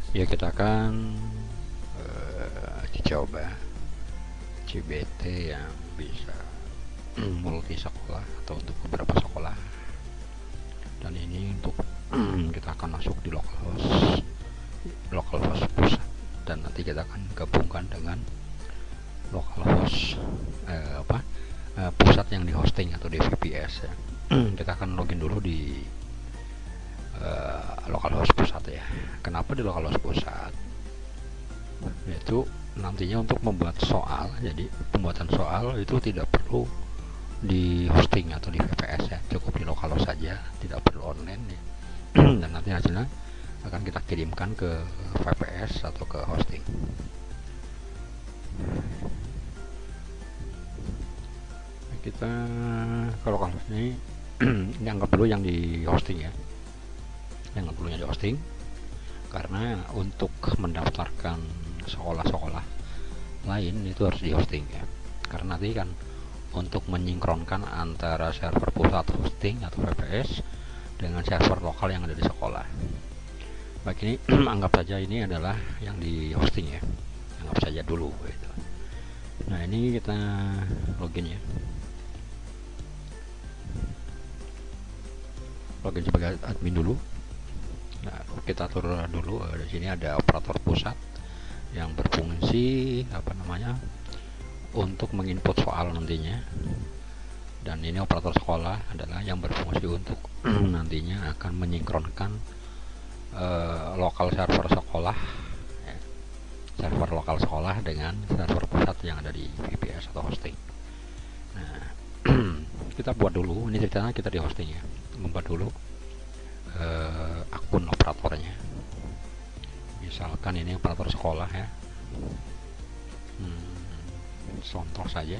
Ya, kita akan coba CBT yang bisa multi sekolah atau untuk beberapa sekolah. Dan ini untuk kita akan masuk di localhost pusat, dan nanti kita akan gabungkan dengan localhost pusat yang di hosting atau di VPS ya. Kita akan login dulu di localhost pusat ya. Kenapa di localhost pusat? Yaitu nantinya untuk membuat soal, jadi pembuatan soal itu tidak perlu di hosting atau di VPS ya, cukup di localhost saja, tidak perlu online ya. Dan nanti hasilnya akan kita kirimkan ke VPS atau ke hosting. Kita kalau ini ini anggap dulu yang di hosting ya, yang anggap dulu yang di hosting, karena untuk mendaftarkan sekolah-sekolah lain itu harus di hosting ya, karena nanti kan untuk menyinkronkan antara server pusat hosting atau VPS dengan server lokal yang ada di sekolah. Baik, ini anggap saja ini adalah yang di hosting ya, anggap saja dulu gitu. Nah, ini kita login ya, login sebagai admin dulu. Nah, kita atur dulu di sini ada operator pusat yang berfungsi untuk menginput soal nantinya, dan ini operator sekolah adalah yang berfungsi untuk nantinya akan menyinkronkan lokal server sekolah ya, server lokal sekolah dengan server pusat yang ada di VPS atau hosting. Nah, kita buat dulu, ini ceritanya kita di hosting ya, membuat dulu akun operatornya. Misalkan ini operator sekolah ya, contoh saja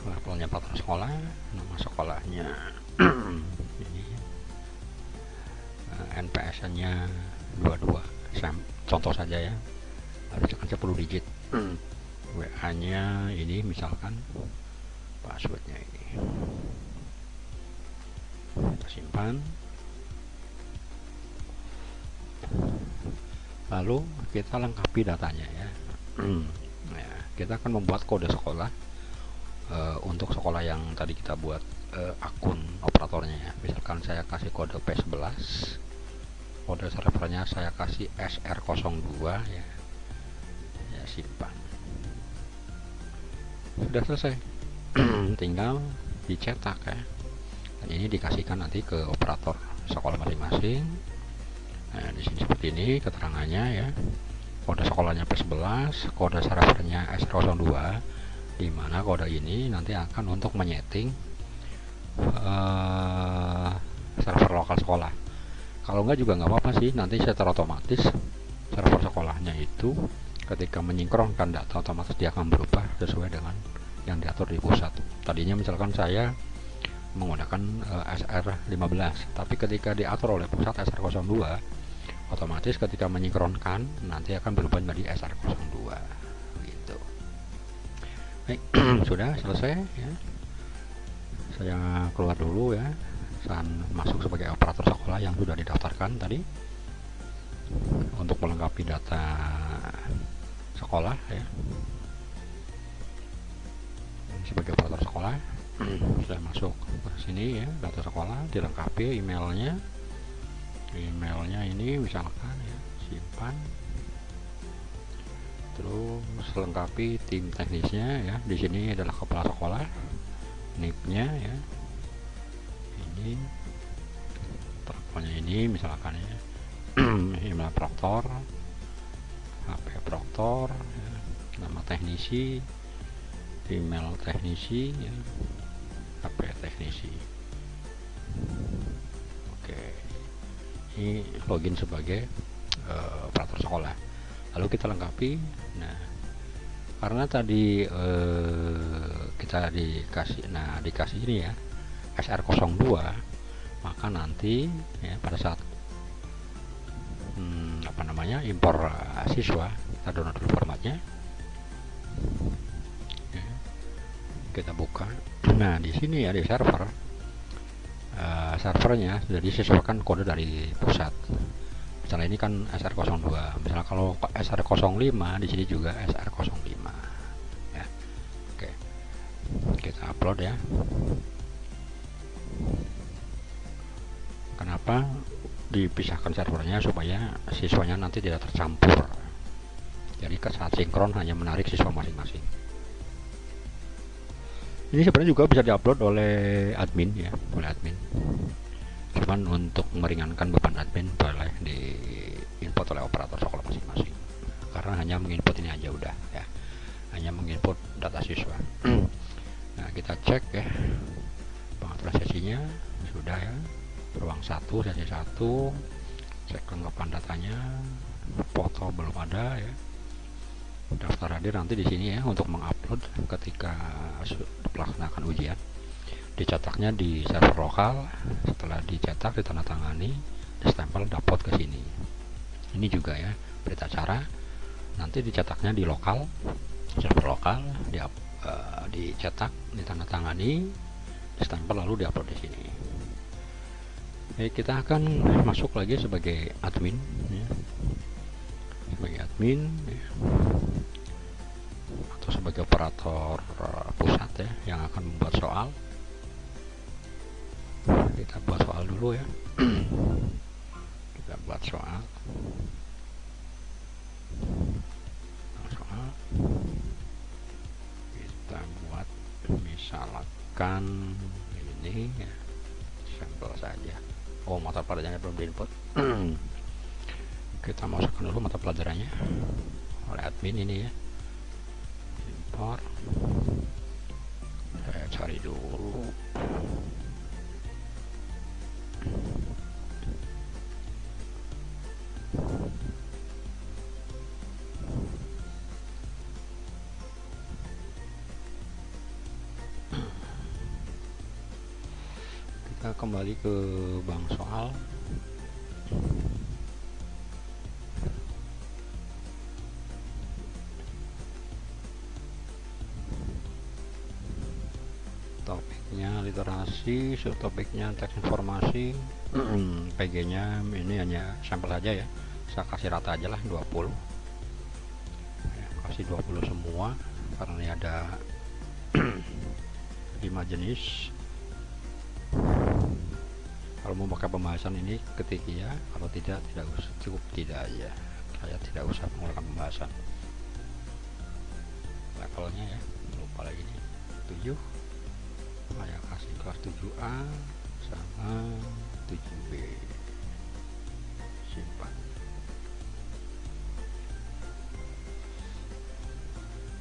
levelnya operator sekolah, nama sekolahnya ini NPS-nya 22, contoh saja ya, harus tekan 10 digit. WA-nya ini misalkan, passwordnya ini kita simpan, lalu kita lengkapi datanya ya. Nah, kita akan membuat kode sekolah untuk sekolah yang tadi kita buat akun operatornya ya. Misalkan saya kasih kode P11, kode servernya saya kasih SR02 ya, simpan. Sudah selesai. Tinggal dicetak ya, dan ini dikasihkan nanti ke operator sekolah masing-masing. Nah, di sini seperti ini keterangannya ya, kode sekolahnya P11, kode servernya S02, di mana kode ini nanti akan untuk menyeting server lokal sekolah. Kalau enggak juga nggak apa-apa sih, nanti secara otomatis server sekolahnya itu ketika menyinkronkan data otomatis dia akan berubah sesuai dengan yang diatur di pusat. Tadinya misalkan saya menggunakan SR15, tapi ketika diatur oleh pusat SR02, otomatis ketika menyinkronkan nanti akan berubah menjadi SR02 gitu. Baik, sudah selesai ya. Saya keluar dulu ya, saya masuk sebagai operator sekolah yang sudah didaftarkan tadi untuk melengkapi data sekolah ya. Sebagai operator sekolah sudah masuk ke sini ya, data sekolah dilengkapi, emailnya ini misalkan ya, simpan, terus lengkapi tim teknisnya ya. Di sini adalah kepala sekolah, NIP-nya ya, ini teleponnya ini misalkan ya, email proktor, HP proktor ya, nama teknisi, email teknisi ya, HP teknisi. Oke, ini login sebagai operator sekolah, lalu kita lengkapi. Nah, karena tadi kita dikasih ini ya, SR02, maka nanti ya, pada saat impor siswa, kita download dulu formatnya ya, kita buka. Nah, di sini ya, di servernya sudah disesuaikan kode dari pusat. misalnya ini kan SR02, misalnya kalau SR05 di sini juga SR05 ya. Oke, kita upload ya. Kenapa dipisahkan servernya? Supaya siswanya nanti tidak tercampur, jadi saat sinkron hanya menarik siswa masing-masing. Ini sebenarnya juga bisa diupload oleh admin ya, oleh admin. Cuman untuk meringankan beban admin boleh di input oleh operator sekolah masing-masing, karena hanya menginput ini aja udah ya, hanya menginput data siswa. Nah, kita cek ya pengaturan sesinya sudah ya. Ruang 1 sesi 1, cek kelengkapan datanya, foto belum ada ya. Daftar hadir nanti di sini ya untuk mengupload ketika melaksanakan ujian. Dicetaknya di server lokal, setelah dicetak ditandatangani, distempel, dapat ke sini. Ini juga ya berita acara, nanti dicetaknya di lokal, server lokal, dicetak, ditandatangani, distempel, lalu diupload di sini. Oke, kita akan masuk lagi sebagai admin ya. Sebagai admin ya, atau sebagai operator pusat ya yang akan membuat soal. Kita buat soal dulu ya. Kita buat soal. Kita buat misalkan ini ya, sampel saja. Oh, mata pelajarannya belum diinput. Kita masukkan dulu mata pelajarannya oleh admin ini ya. Import. Saya cari dulu. Kita kembali ke bank soal. Topiknya literasi, subtopiknya teks informasi. PG-nya ini hanya sampel saja ya. Saya kasih rata aja lah 20. Ya, kasih 20 semua karena ini ada 5 jenis. Kalau mau pakai pembahasan ini ketik ya, kalau tidak usah, cukup tidak aja. Saya tidak usah menggunakan pembahasan. Levelnya ya, lupa lagi nih, 7. Saya kasih kelas 7A sama 7B. Simpan.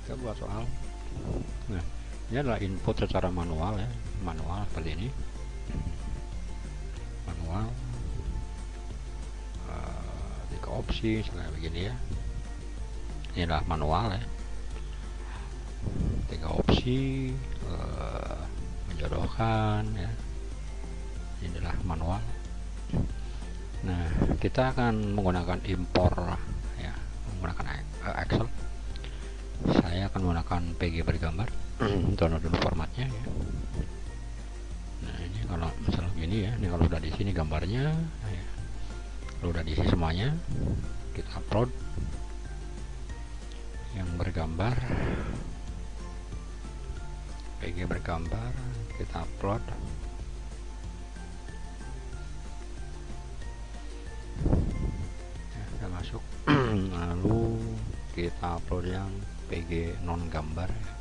Kita buat soal. Nah, ini adalah input secara manual ya, manual seperti ini. Manual 3 opsi misalnya begini ya. Ini adalah manual ya, 3 opsi, menjodohkan ya. Ini adalah manual. Nah, kita akan menggunakan impor ya, menggunakan Excel. Saya akan menggunakan PG bergambar. Download dulu formatnya ya. Nah, ini kalau misalnya gini ya, ini kalau udah di sini gambarnya ya. Kalau udah diisi semuanya, kita upload yang bergambar, PG bergambar, kita upload. Ya, kita masuk. Lalu kita upload yang PG non gambar ya.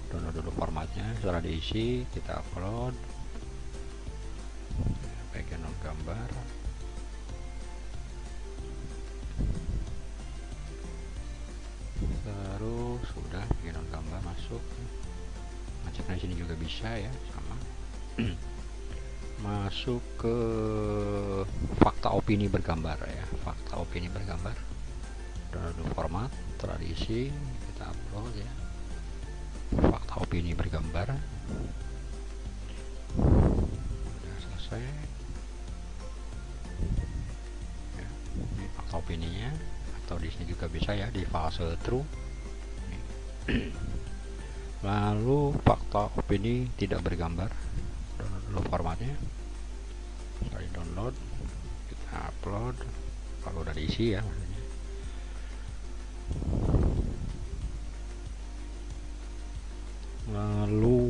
Download dulu formatnya, setelah diisi kita upload PG non gambar. Terus sudah PG non gambar masuk. Macetnya sini juga bisa ya, sama. Masuk ke fakta opini bergambar ya, fakta opini bergambar. Download dulu format, setelah diisi kita upload ya. Fakta opini bergambar. Sudah selesai ya, ini fakta opininya, atau di sini juga bisa ya, di fase true. Lalu fakta opini tidak bergambar, download dulu formatnya. Sorry, download, kita upload. kalau udah diisi ya maksudnya. Lalu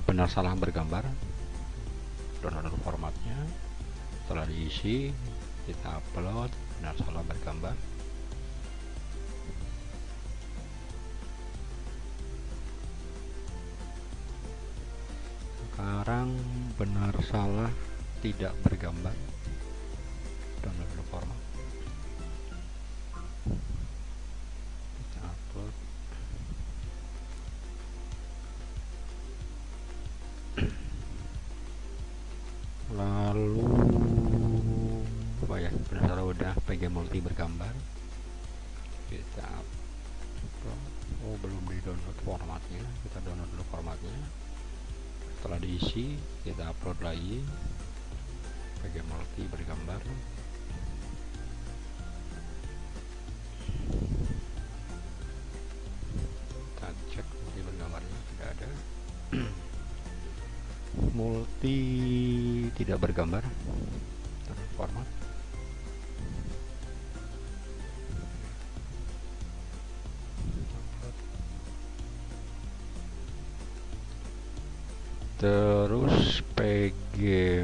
benar salah bergambar, download dulu formatnya. Setelah diisi kita upload benar salah bergambar. Sekarang benar salah tidak bergambar, download dulu format, kita upload. Lalu apa ya, benar salah udah PG multi bergambar, kita upload. Oh belum di download formatnya, kita download dulu formatnya. Setelah diisi kita upload lagi PG multi bergambar. Kita cek multi bergambarnya tidak ada. Multi tidak bergambar, format. Terus PG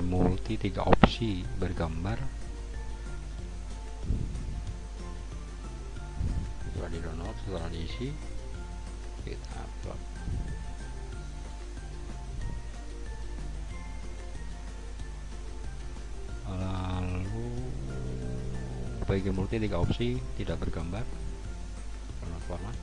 multi 3 opsi bergambar, setelah di download, setelah diisi kita upload. Lalu PG multi 3 opsi tidak bergambar, download format.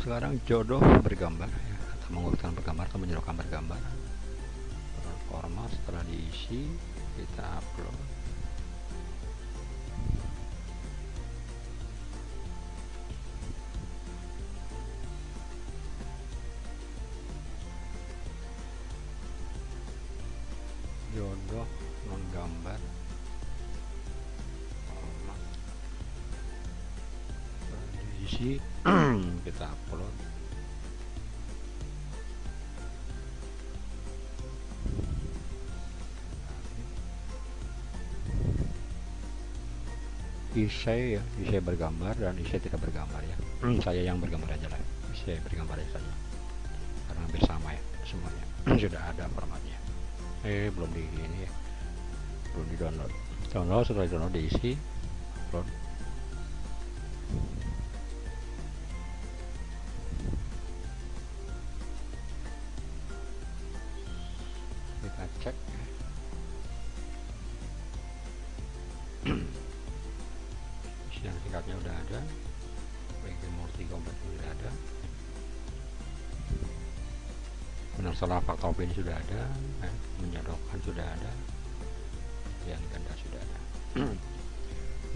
Sekarang jodoh bergambar ya, atau mengurutkan bergambar atau menjodohkan bergambar, format. Setelah diisi kita upload. Jodoh non gambar, format. Setelah diisi kita upload. Isai ya, isai bergambar dan isai tidak bergambar ya. Saya yang bergambar aja lah, isai bergambar aja saja karena hampir sama ya semuanya. Sudah ada formatnya. Belum di ini ya, belum di download. Download, setelah download diisi, upload. Kita cek isian singkatnya udah ada, PG multi komplit sudah ada, benar salah fakta opini sudah ada, menjodohkan sudah ada, yang ganda sudah ada.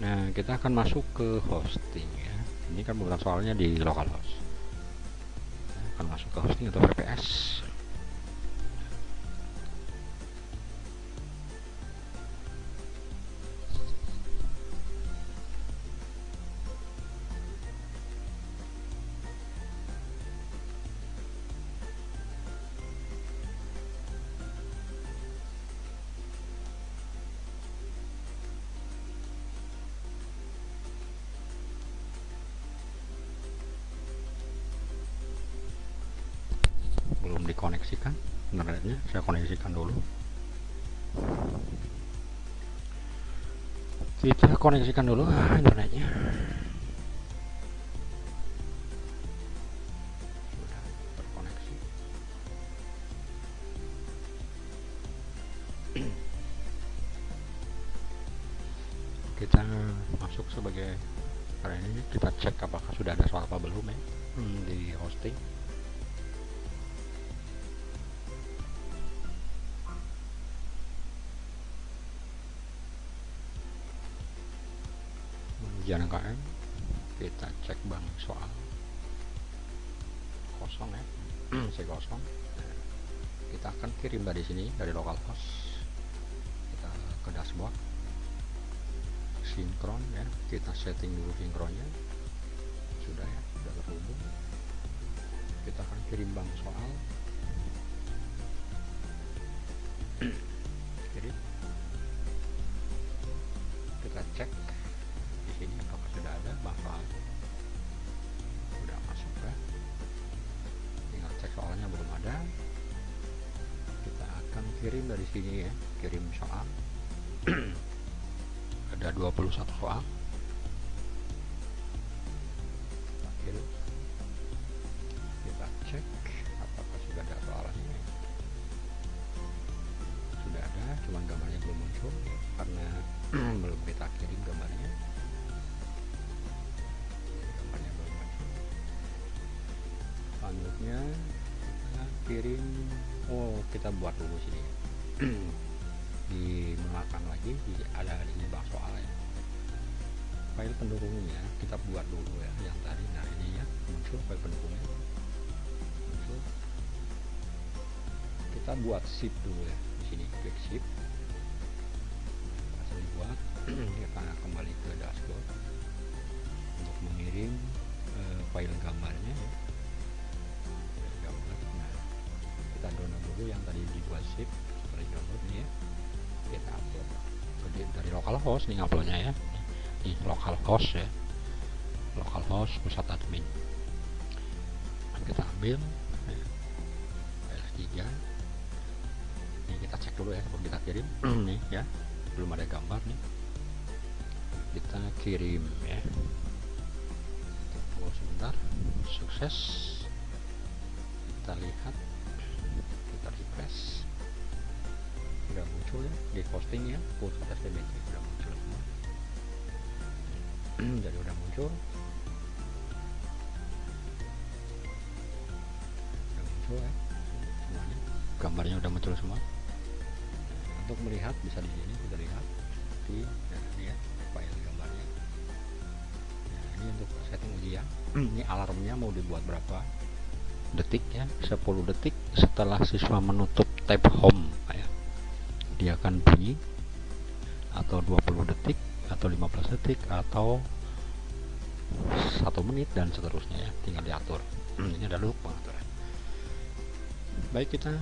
Nah kita akan masuk ke hosting ya. Ini kan bukan soalnya di localhost, kita akan masuk ke hosting atau VPS. Belum dikoneksikan internetnya, saya koneksikan dulu. Kita koneksikan dulu internetnya. Sudah terkoneksi. Kita masuk sebagai, karena ini kita cek apakah sudah ada soal apa belum ya di hosting. Ujian KM, kita cek bang soal kosong ya. Saya kosong. Kita akan kirim dari sini, dari localhost. Kita bawah sinkron ya, kita setting dulu sinkronnya. Sudah ya, sudah terhubung. Kita akan kirim bank soal. Kirim. Kita cek di sini apakah sudah ada bank soal. Sudah masuk ya. Tinggal cek soalnya belum ada. Kita akan kirim dari sini ya, kirim soal. Ada 21 soal. Kita cek apakah sudah ada soalnya. Sudah ada, cuman gambarnya belum muncul karena belum kita kirim gambarnya. Gambarnya belum muncul. Selanjutnya kita kirim. Oh, kita buat dulu sini. Dimenangkan lagi, ada di bank soal ya. File pendukungnya kita buat dulu ya, yang tadi. Nah ini ya, muncul file pendukungnya. Muncul. Kita buat zip dulu ya, di sini klik zip. Langsung dibuat. Kita kembali ke dashboard untuk mengirim file gambarnya ya. Nah, kita download dulu yang tadi dibuat zip. Setelah download ini ya, kita upload dari localhost nih, uploadnya ya. Di localhost ya, localhost pusat admin. Kita ambil file 3. Ini kita cek dulu ya sebelum kita kirim. Nih ya, belum ada gambar nih. Kita kirim ya. Tunggu sebentar. Sukses. Kita lihat, kita refresh. Sudah muncul ya di posting ya, pusat STBC sudah muncul semua. Jadi udah muncul ya semuanya, gambarnya udah muncul semua. Untuk melihat bisa di sini, kita lihat di ya, file gambarnya. Nah, ini untuk setting ujian. Ini alarmnya mau dibuat berapa detik ya, 10 detik setelah siswa menutup tab home ya, dia akan bunyi, atau 20 detik atau 15 detik atau 1 menit dan seterusnya ya, tinggal diatur. Ini ada loop pengaturan. Baik, kita